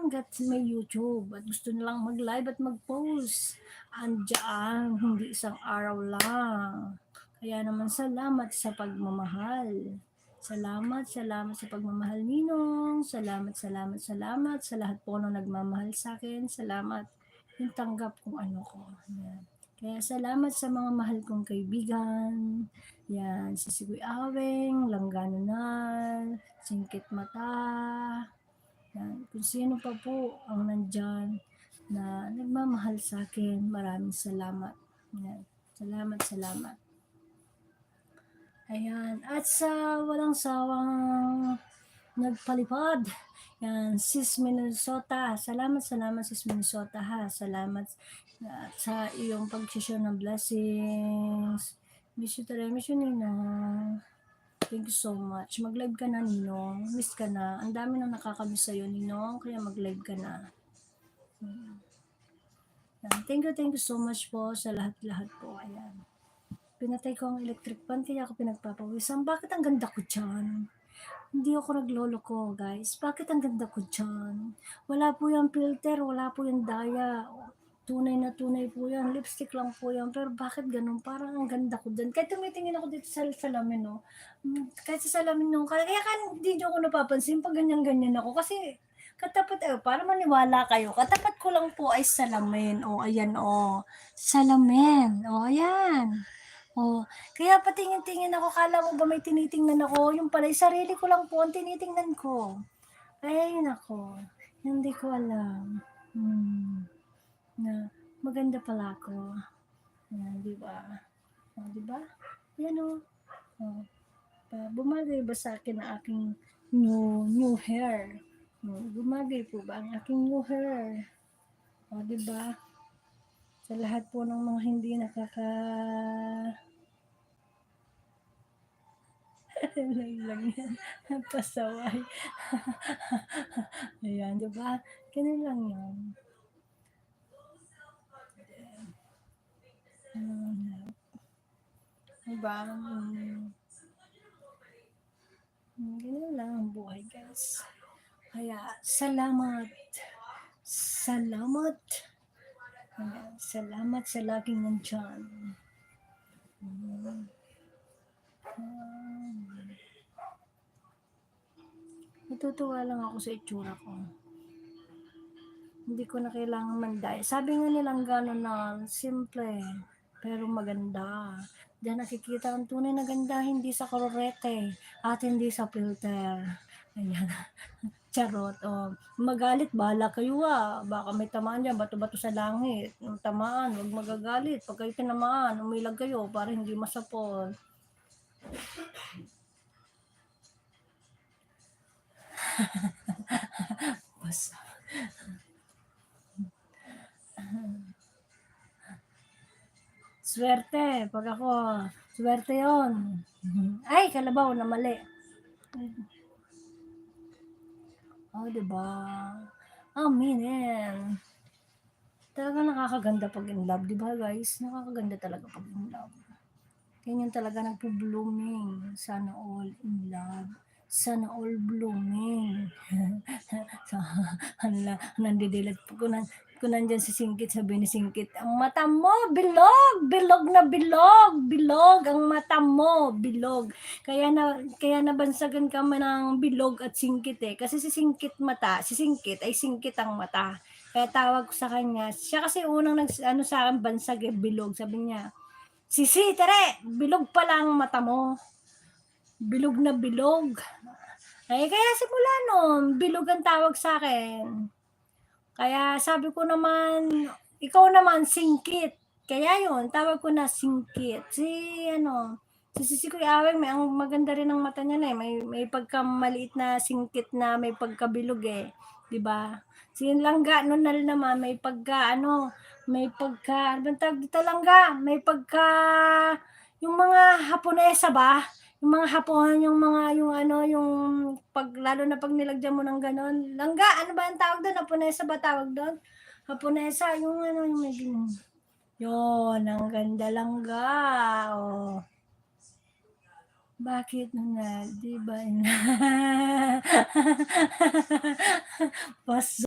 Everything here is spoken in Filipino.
hangga't may YouTube at gusto nilang mag-live at mag-post. Andiyan, hindi isang araw lang. Kaya naman salamat sa pagmamahal. Salamat sa pagmamahal ninong. Salamat sa lahat po ng nagmamahal sa akin. Salamat yung tanggap kung ano ko. Yan. Kaya salamat sa mga mahal kong kaibigan. Yan, si Siguy Aweng, Langgano Nal, Singkit Mata, yan, kung sino pa po ang nandyan na nagmamahal sa akin. Maraming salamat. Yan. Salamat. Ayan. At sa walang sawang nagpalipad, yan, Sis Minnesota. Salamat Sis Minnesota ha. Salamat sa iyong pag-share ng blessings. Miss you Ninong. Thank you so much. Mag-live ka na, Ninong. Miss ka na. Ang dami nang nakakamiss sa'yo, Ninong. Kaya mag-live ka na. Thank you so much po sa lahat-lahat po. Ayan. Pinatay ko ang electric fan kaya ako pinagpapawisan. Bakit ang ganda ko dyan? Hindi ako naglolo ko, guys. Bakit ang ganda ko dyan? Wala po yung filter, wala po yung daya. Tunay na tunay po yan. Lipstick lang po yan. Pero bakit ganun? Parang ang ganda ko dyan. Kahit tumitingin ako dito sa salamin, no? Kahit sa salamin nung, kaya hindi nyo ako napapansin pag ganyan-ganyan ako. Kasi katapat, para maniwala kayo, katapat ko lang po ay salamin. O, ayan, o. Salamin. O, ayan. O, kaya patingin-tingin ako, kala mo ba may tinitingnan ako? Yung pala, sarili ko lang po ang tinitingnan ko. Ay, nako. Hindi ko alam. Na maganda pala ako. Yan, di ba? O, di ba? Yan o. Bumagay ba sa akin ang aking new hair? Bumagay po ba ang aking new hair? O, di ba? Sa lahat po ng mga hindi lang yan. Pasaway. Ayan, di ba? Ganun lang yan. Diba? Ganun lang ang buhay, guys. Kaya, salamat. Ayan, salamat sa laging nandyan. Natutuwa lang ako sa itsura ko. Hindi ko na kailangan manday. Sabi nga nilang gano'n na simple, pero maganda. Diyan nakikita ang tunay na ganda, hindi sa kolorete at hindi sa filter. Ayan. Charot. Oh. Magalit, bahala kayo Baka may tamaan dyan, bato-bato sa langit. Yung tamaan, huwag magagalit. Pag kayo tinamaan, umilag kayo para hindi masapol. Basta. Swerte, pag ako, swerte yon. Ay, kalabaw na mali. Oh, diba? Amen. Talaga nakakaganda pag in love, diba guys? Nakakaganda talaga pag in love. Ganyan talaga nagpo-blooming. Sana all in love. Sana all blooming. So, nandidilat po ko kung nandyan si Singkit, sabi ni Singkit, ang mata mo, bilog na bilog ang mata mo, bilog. Kaya nabansagan ka man ng bilog at Singkit kasi si Singkit ay Singkit ang mata. Kaya tawag ko sa kanya, siya kasi unang sa akin bansag bilog, sabi niya, Sisi, tere, bilog pala ang mata mo. Bilog na bilog. Ay, kaya simula nun, bilog ang tawag sa akin. Kaya sabi ko naman, ikaw naman, Singkit. Kaya yun, tawag ko na Singkit. Si Sisi Kuya Aweng, ang maganda rin ang mata niya na may pagkamaliit na singkit na may pagkabilog diba? Si Langga nun naman, may pagka, ano bang tawag dito Langga? May pagka, yung mga Haponesa ba? Yung mga Hapon, yung pag, lalo na pag nilagyan mo ng ganon. Langga, ano ba ang tawag doon? Haponesa ba tawag doon? Haponesa, yung may ganun. Yun, ang ganda Langga. Oh. Bakit nga, di ba? Paso.